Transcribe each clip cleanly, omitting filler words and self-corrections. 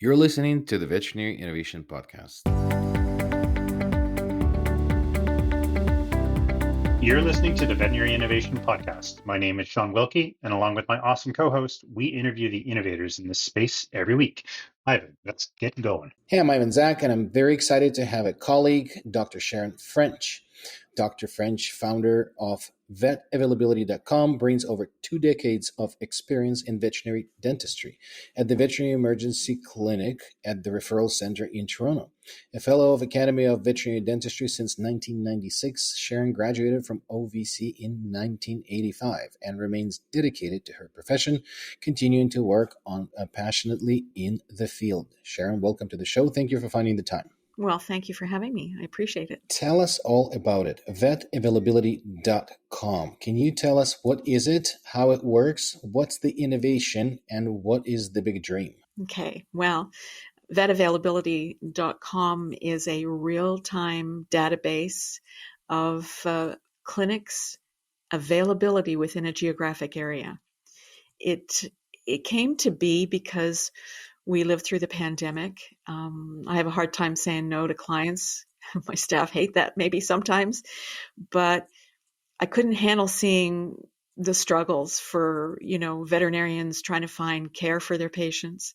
You're listening to the Veterinary Innovation Podcast. You're listening to the Veterinary Innovation Podcast. My name is Shawn Wilkie, and along with my awesome co-host, we interview the innovators in this space every week. Ivan, let's get going. Hey, I'm Ivan Zach, and I'm very excited to have a colleague, Dr. Sharon French. Dr. French, founder of vetavailability.com, brings over 2 decades of experience in veterinary dentistry at the Veterinary Emergency Clinic at the Referral Center in Toronto. A fellow of Academy of Veterinary Dentistry since 1996, Sharon graduated from OVC in 1985 and remains dedicated to her profession, continuing to work on passionately in the field. Sharon, welcome to the show. Thank you for finding the time. Well, thank you for having me. I appreciate it. Tell us all about it. Vetavailability.com. Can you tell us what is it, how it works, what's the innovation, and what is the big dream? Okay. Well, vetavailability.com is a real-time database of clinics' availability within a geographic area. It came to be because we lived through the pandemic. I have a hard time saying no to clients. My staff hate that maybe sometimes, but I couldn't handle seeing the struggles for, veterinarians trying to find care for their patients,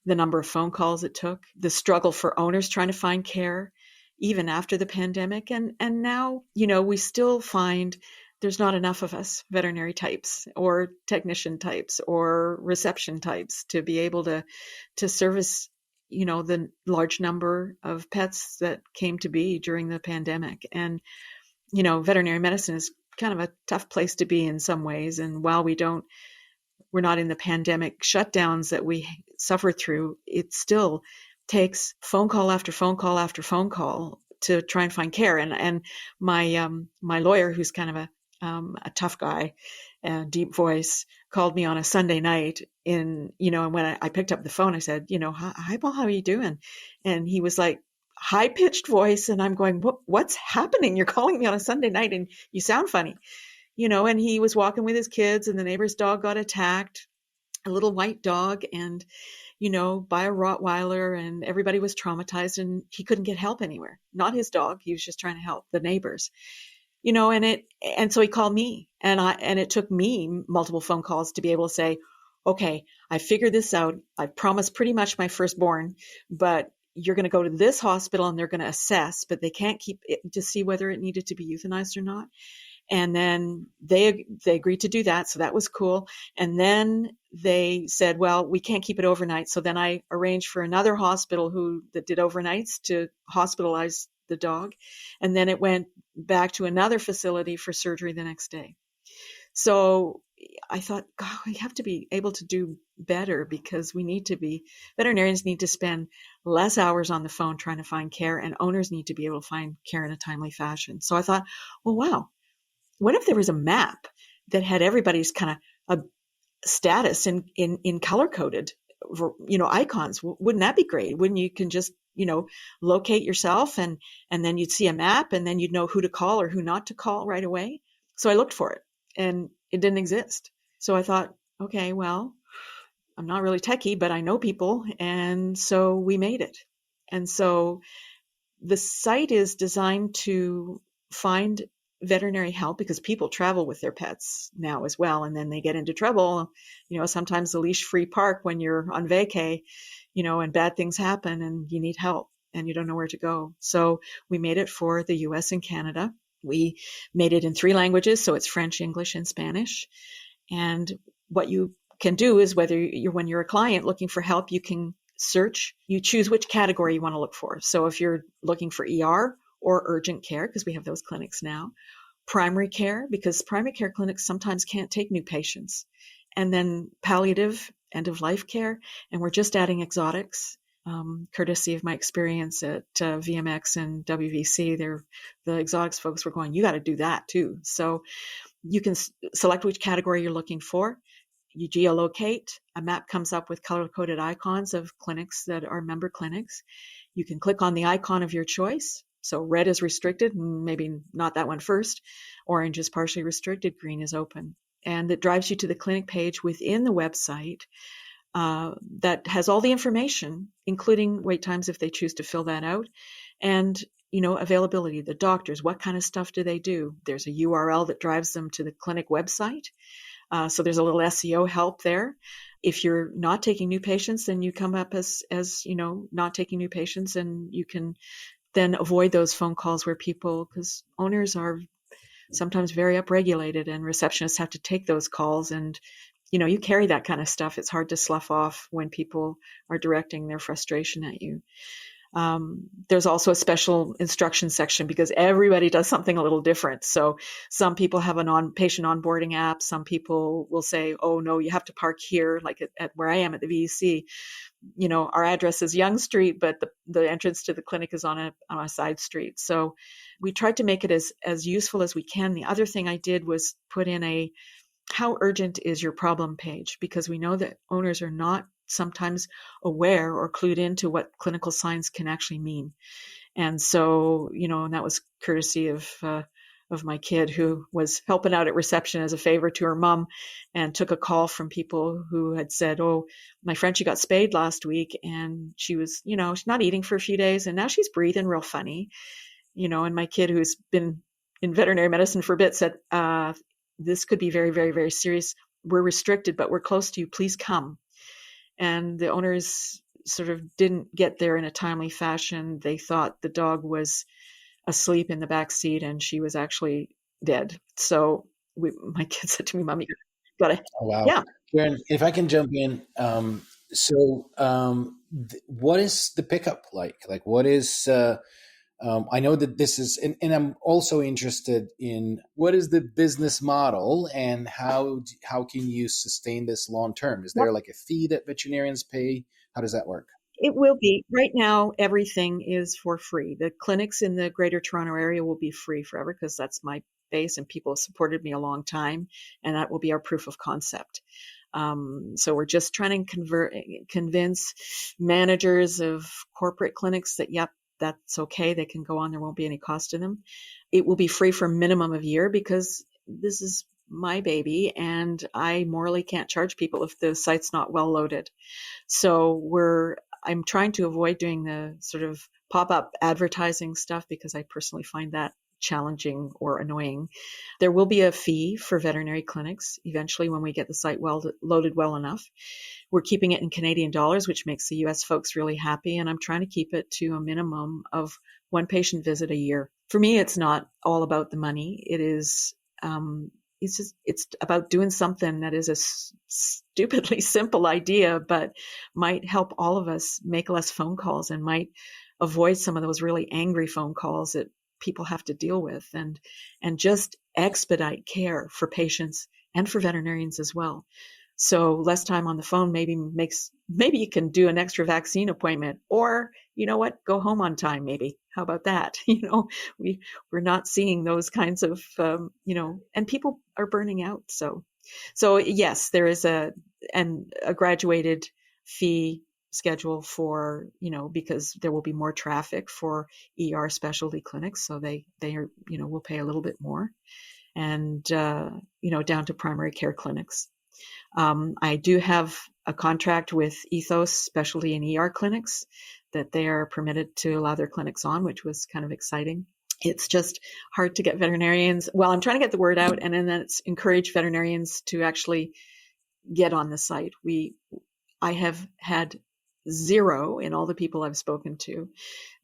the number of phone calls it took, the struggle for owners trying to find care, even after the pandemic. And now, we still find there's not enough of us veterinary types or technician types or reception types to be able to service, the large number of pets that came to be during the pandemic. And, veterinary medicine is kind of a tough place to be in some ways. And while we're not in the pandemic shutdowns that we suffered through, it still takes phone call after phone call after phone call to try and find care. And my lawyer, who's kind of a tough guy, deep voice, called me on a Sunday night and when I picked up the phone, I said, hi, Paul, how are you doing? And he was like, high pitched voice. And I'm going, what's happening? You're calling me on a Sunday night and you sound funny, and he was walking with his kids and the neighbor's dog got attacked, a little white dog, and, by a Rottweiler, and everybody was traumatized and he couldn't get help anywhere. Not his dog. He was just trying to help the neighbors. And so he called me and it took me multiple phone calls to be able to say, okay, I figured this out. I promised pretty much my firstborn, but you're going to go to this hospital and they're going to assess, but they can't keep it to see whether it needed to be euthanized or not. And then they agreed to do that. So that was cool. And then they said, well, we can't keep it overnight. So then I arranged for another hospital that did overnights to hospitalize the dog. And then it went back to another facility for surgery the next day. So I thought, God, we have to be able to do better because veterinarians need to spend less hours on the phone trying to find care, and owners need to be able to find care in a timely fashion. So I thought, well, wow, what if there was a map that had everybody's kind of a status in color coded, icons? Wouldn't that be great? Wouldn't you can just, locate yourself and then you'd see a map and then you'd know who to call or who not to call right away. So I looked for it and it didn't exist. So I thought, okay, well, I'm not really techie, but I know people. And so we made it. And so the site is designed to find veterinary help because people travel with their pets now as well. And then they get into trouble, sometimes the leash-free park when you're on vacay, and bad things happen and you need help and you don't know where to go. So we made it for the US and Canada. We made it in 3 languages. So it's French, English, and Spanish. And what you can do is when you're a client looking for help, you can search, you choose which category you want to look for. So if you're looking for ER or urgent care, because we have those clinics now, primary care, because primary care clinics sometimes can't take new patients, and then palliative, end-of-life care, and we're just adding exotics, courtesy of my experience at VMX and WVC. The exotics folks were going, you got to do that too. So you can select which category you're looking for. You geolocate, a map comes up with color-coded icons of clinics that are member clinics. You can click on the icon of your choice. So red is restricted, maybe not that one first. Orange is partially restricted, green is open. And it drives you to the clinic page within the website that has all the information, including wait times if they choose to fill that out, and availability. The doctors, what kind of stuff do they do? There's a URL that drives them to the clinic website. So there's a little SEO help there. If you're not taking new patients, then you come up as not taking new patients, and you can then avoid those phone calls where because owners are sometimes very upregulated, and receptionists have to take those calls, and you carry that kind of stuff. It's hard to slough off when people are directing their frustration at you. There's also a special instruction section because everybody does something a little different. So some people have an patient onboarding app. Some people will say, oh, no, you have to park here, like at where I am at the VEC. Our address is Yonge Street, but the entrance to the clinic is on a side street. So we tried to make it as useful as we can. The other thing I did was put in a how urgent is your problem page, because we know that owners are not sometimes aware or clued into what clinical signs can actually mean. And so, and that was courtesy of my kid, who was helping out at reception as a favor to her mom, and took a call from people who had said, oh, my Frenchie got spayed last week, and she was, she's not eating for a few days, and now she's breathing real funny, and my kid, who's been in veterinary medicine for a bit, said, this could be very, very, very serious. We're restricted, but we're close to you. Please come. And the owners sort of didn't get there in a timely fashion. They thought the dog was asleep in the back seat, and she was actually dead. So my kid said to me, "Mommy, you gotta." Oh, wow. Yeah. Sharon, if I can jump in, what is the pickup like? Like, what is? I know that this is, and I'm also interested in what is the business model, and how can you sustain this long term? Is there like a fee that veterinarians pay? How does that work? It will be. Right now, everything is for free. The clinics in the Greater Toronto area will be free forever, because that's my base, and people have supported me a long time, and that will be our proof of concept. So we're just trying to convince managers of corporate clinics that, yep, that's okay. They can go on. There won't be any cost to them. It will be free for a minimum of a year, because this is my baby, and I morally can't charge people if the site's not well loaded. So I'm trying to avoid doing the sort of pop-up advertising stuff, because I personally find that challenging or annoying. There will be a fee for veterinary clinics eventually when we get the site loaded well enough. We're keeping it in Canadian dollars, which makes the US folks really happy. And I'm trying to keep it to a minimum of one patient visit a year. For me, it's not all about the money. It is, it's about doing something that is a stupidly simple idea, but might help all of us make less phone calls, and might avoid some of those really angry phone calls that people have to deal with, and just expedite care for patients and for veterinarians as well. So less time on the phone maybe you can do an extra vaccine appointment, or go home on time. Maybe. How about that? We're not seeing those kinds of, and people are burning out. So yes, there is a graduated fee schedule for, because there will be more traffic for ER specialty clinics. So they are, will pay a little bit more, and, down to primary care clinics. I do have a contract with Ethos Specialty and ER clinics that they are permitted to allow their clinics on, which was kind of exciting. It's just hard to get veterinarians. Well, I'm trying to get the word out, and then it's encourage veterinarians to actually get on the site. I have had zero, in all the people I've spoken to,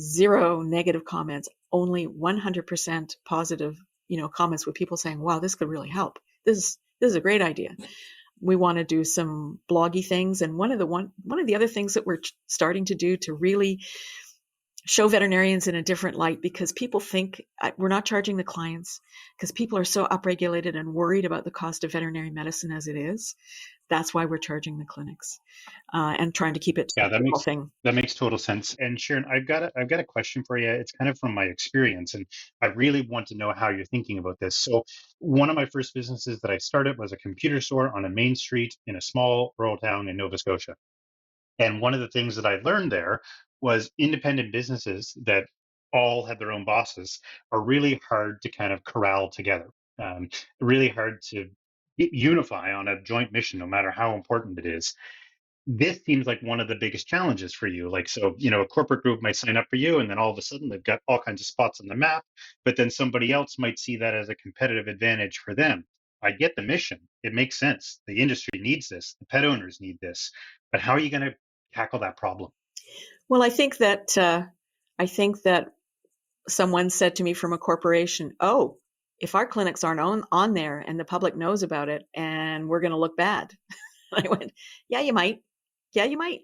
zero negative comments, only 100% positive, comments, with people saying, wow, this could really help. This is a great idea. We want to do some bloggy things. And one of the other things that we're starting to do to really show veterinarians in a different light, because people think we're not charging the clients, because people are so upregulated and worried about the cost of veterinary medicine as it is. That's why we're charging the clinics, and trying to keep it to the whole thing. That makes total sense. And Sharon, I've got a question for you. It's kind of from my experience, and I really want to know how you're thinking about this. So one of my first businesses that I started was a computer store on a main street in a small rural town in Nova Scotia. And one of the things that I learned there was independent businesses that all had their own bosses are really hard to kind of corral together, really hard to unify on a joint mission, no matter how important it is. this seems like one of the biggest challenges for you. Like, so, a corporate group might sign up for you, and then all of a sudden they've got all kinds of spots on the map, but then somebody else might see that as a competitive advantage for them. I get the mission. It makes sense. The industry needs this. The pet owners need this. But how are you going to tackle that problem? Well, I think that someone said to me from a corporation, "Oh, if our clinics aren't on there and the public knows about it, and we're going to look bad." I went, "Yeah, you might. Yeah, you might."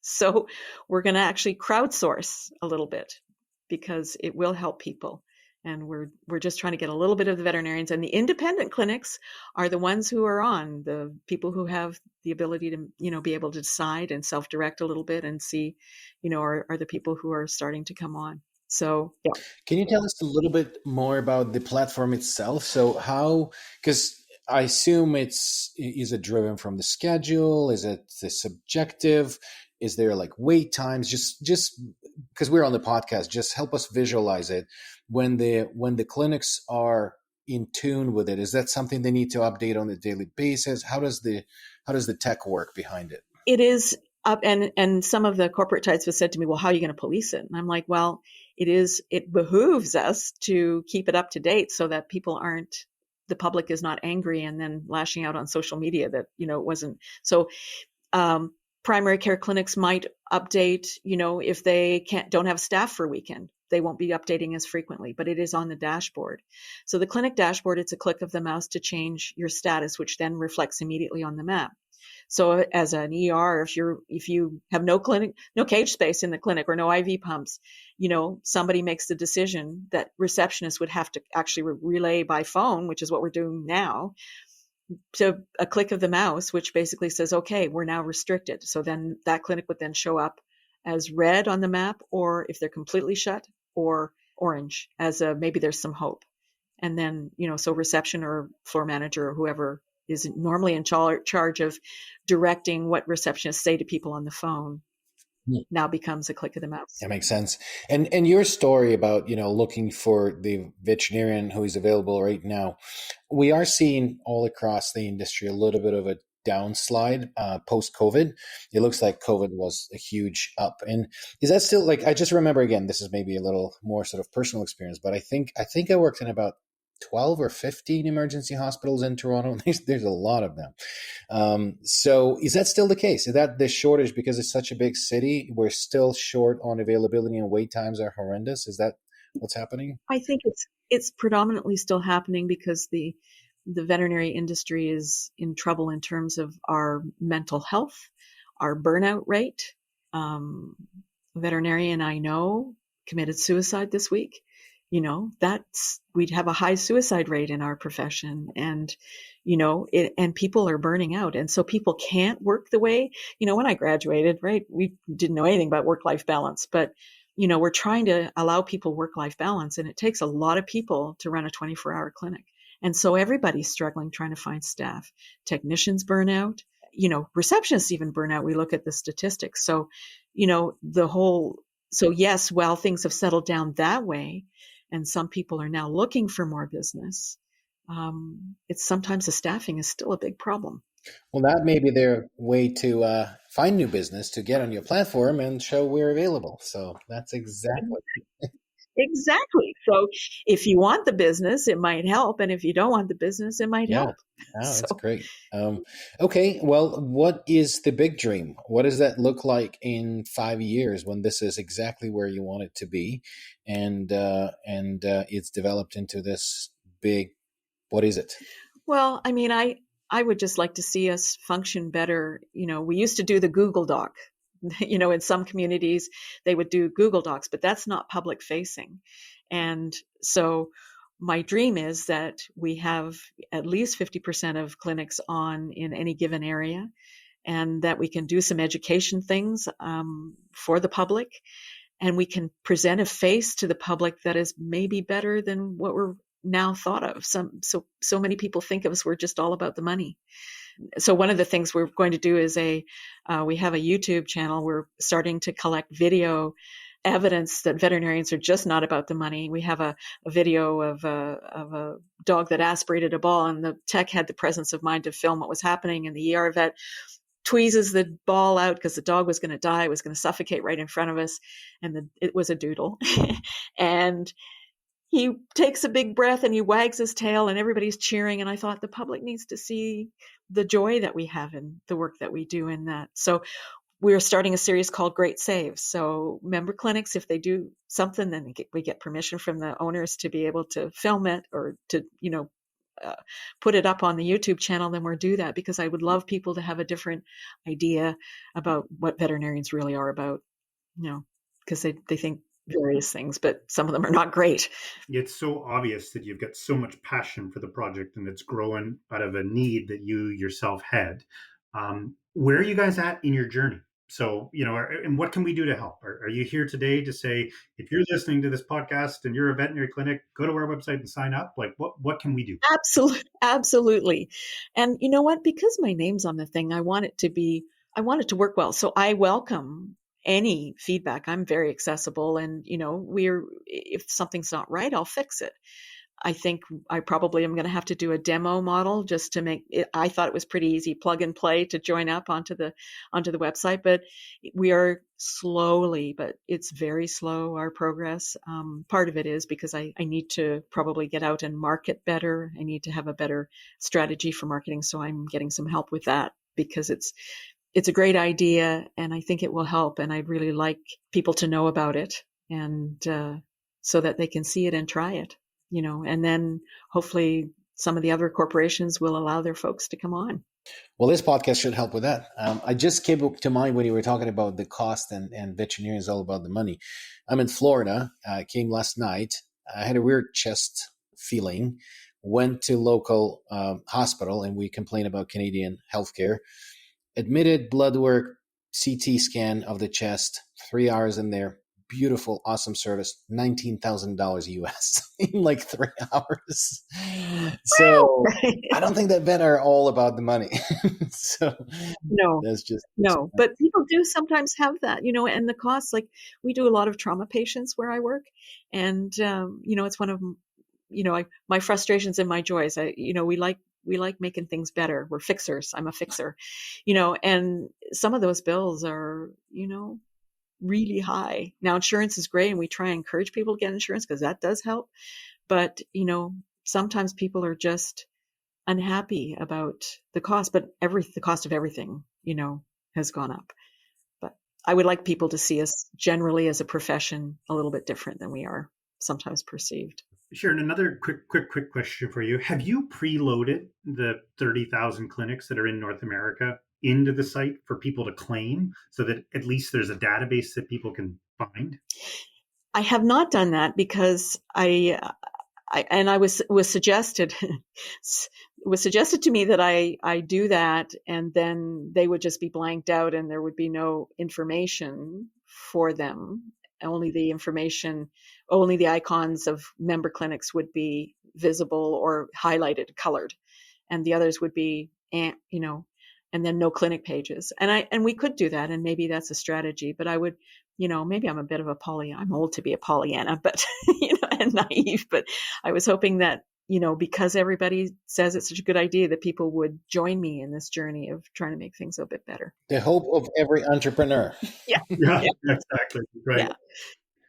So we're going to actually crowdsource a little bit because it will help people. And we're just trying to get a little bit of the veterinarians, and the independent clinics are the ones who are on, the people who have the ability to, be able to decide and self-direct a little bit and see, are the people who are starting to come on. So, yeah. Can you tell us a little bit more about the platform itself? So how, because I assume is it driven from the schedule? Is it the subjective? Is there like wait times? Just because we're on the podcast, just help us visualize it. When the clinics are in tune with it, is that something they need to update on a daily basis? How does the tech work behind it? It is up, and some of the corporate types have said to me, "Well, how are you going to police it?" And I'm like, "Well, it behooves us to keep it up to date so that the public is not angry and then lashing out on social media that, it wasn't." So, primary care clinics might update, if they don't have staff for a weekend, they won't be updating as frequently, but it is on the dashboard. So the clinic dashboard, it's a click of the mouse to change your status, which then reflects immediately on the map. So as an ER, if you have no cage space in the clinic or no IV pumps, somebody makes the decision that receptionists would have to actually relay by phone, which is what we're doing now, to a click of the mouse, which basically says, okay, we're now restricted. So then that clinic would then show up as red on the map, or if they're completely shut, or orange as maybe there's some hope. And then, so reception or floor manager or whoever is normally in charge of directing what receptionists say to people on the phone now becomes a click of the mouse. That makes sense. And your story about, looking for the veterinarian who is available right now, we are seeing all across the industry a little bit of a downslide post-COVID. It looks like COVID was a huge up. And is that still, like, I just remember, again, this is maybe a little more sort of personal experience, but I think I worked in about 12 or 15 emergency hospitals in Toronto. There's a lot of them. So is that still the case? Is that the shortage because it's such a big city? We're still short on availability and wait times are horrendous. Is that what's happening? I think it's predominantly still happening because the veterinary industry is in trouble in terms of our mental health, our burnout rate. A veterinarian I know committed suicide this week. We'd have a high suicide rate in our profession, and, and people are burning out. And so people can't work the way, when I graduated, right, we didn't know anything about work-life balance, but, we're trying to allow people work-life balance, and it takes a lot of people to run a 24-hour clinic. And so everybody's struggling trying to find staff. Technicians burn out, receptionists even burn out. We look at the statistics. So, so yes, while things have settled down that way, and some people are now looking for more business, it's sometimes the staffing is still a big problem. Well, that may be their way to find new business, to get on your platform and show we're available. So that's exactly. Exactly. So if you want the business, it might help. And if you don't want the business, it might help. Oh, that's great. Okay. Well, what is the big dream? What does that look like in 5 years when this is exactly where you want it to be? And it's developed into this big, what is it? Well, I mean, I would just like to see us function better. We used to do the Google Doc. In some communities, they would do Google Docs, but that's not public facing. And so my dream is that we have at least 50% of clinics on in any given area, and that we can do some education things for the public, and we can present a face to the public that is maybe better than what we're now thought of. So many people think of us, we're just all about the money. So one of the things we're going to do is we have a YouTube channel. We're starting to collect video evidence that veterinarians are just not about the money. We have a video of a dog that aspirated a ball, and the tech had the presence of mind to film what was happening, and the ER vet tweezes the ball out because the dog was going to die, was going to suffocate right in front of us. And it was a doodle. And he takes a big breath and he wags his tail and everybody's cheering. And I thought the public needs to see the joy that we have in the work that we do in that. So we're starting a series called Great Saves. So member clinics, if they do something, then we get permission from the owners to be able to film it or to, put it up on the YouTube channel, then we'll do that, because I would love people to have a different idea about what veterinarians really are about, because they think various things, but some of them are not great. It's so obvious that you've got so much passion for the project, and it's growing out of a need that you yourself had. Where are you guys at in your journey? So, and what can we do to help? Are you here today to say, if you're listening to this podcast and you're a veterinary clinic, go to our website and sign up? Like, what can we do? Absolutely. And you know what? Because my name's on the thing, I want it to work well. So I welcome any feedback. I'm very accessible, and if something's not right, I'll fix it. I think I probably am going to have to do a demo model just to make it. I thought it was pretty easy, plug and play, to join up onto the website, but we are slowly, but it's very slow, our progress. Part of it is because I need to probably get out and market better. I need to have a better strategy for marketing. So I'm getting some help with that, because it's a great idea and I think it will help. And I'd really like people to know about it, and so that they can see it and try it. And then hopefully some of the other corporations will allow their folks to come on. Well, this podcast should help with that. I just came up to mind when you were talking about the cost, and veterinarian is all about the money. I'm in Florida. I came last night. I had a weird chest feeling, went to local hospital, and we complained about Canadian healthcare. Admitted, blood work, CT scan of the chest, 3 hours in there. Beautiful, awesome service, $19,000 US in like 3 hours. So I don't think that vet are all about the money. So no, that's just but people do sometimes have that, and the costs. Like, we do a lot of trauma patients where I work, and it's one of my frustrations and my joys. We like making things better. We're fixers. I'm a fixer, and some of those bills are really high. Now, insurance is great, and we try and encourage people to get insurance because that does help. But, sometimes people are just unhappy about the cost, but the cost of everything, has gone up. But I would like people to see us generally as a profession a little bit different than we are sometimes perceived. Sharon, another quick question for you. Have you preloaded the 30,000 clinics that are in North America into the site for people to claim, so that at least there's a database that people can find? I have not done that because I was suggested to me that I do that, and then they would just be blanked out and there would be no information for them. Only the icons of member clinics would be visible or highlighted, colored, and the others would be, and then no clinic pages. And we could do that, and maybe that's a strategy. But I would, maybe I'm a bit of a Pollyanna. I'm old to be a Pollyanna, but and naive. But I was hoping that because everybody says it's such a good idea, that people would join me in this journey of trying to make things a bit better. the hope of every entrepreneur. Yeah, exactly. Right. Yeah.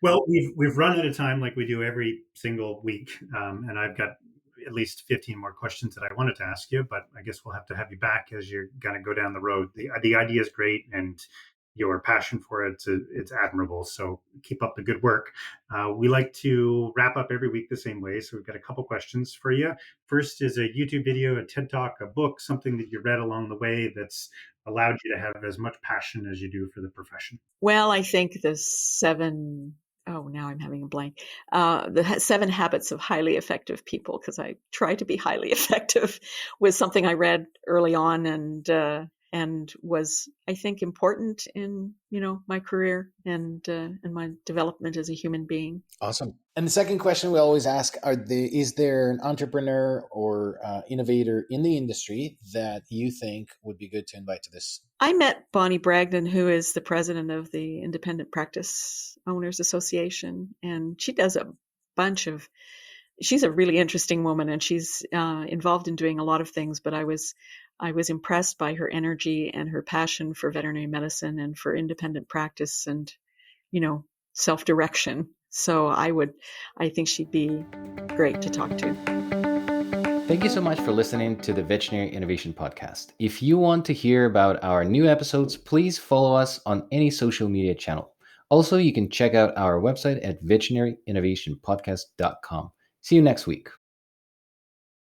Well, we've run out of time, like we do every single week, and I've got at least 15 more questions that I wanted to ask you, but I guess we'll have to have you back as you're going to go down the road. The idea is great, and your passion for it, it's admirable. So keep up the good work. We like to wrap up every week the same way. So we've got a couple questions for you. First is a YouTube video, a TED Talk, a book, something that you read along the way that's allowed you to have as much passion as you do for the profession. Well, I think now I'm having a blank. The 7 Habits of Highly Effective People, because I try to be highly effective, was something I read early on, and was, I think, important in my career and my development as a human being. Awesome. And the second question we always ask: is there an entrepreneur or innovator in the industry that you think would be good to invite to this? I met Bonnie Bragdon, who is the president of the Independent Practice Owners Association, and she does a bunch of she's a really interesting woman, and she's involved in doing a lot of things. But I was impressed by her energy and her passion for veterinary medicine and for independent practice and, self-direction. So I think she'd be great to talk to. Thank you so much for listening to the Veterinary Innovation Podcast. If you want to hear about our new episodes, please follow us on any social media channel. Also, you can check out our website at veterinarynnovationpodcast.com. See you next week.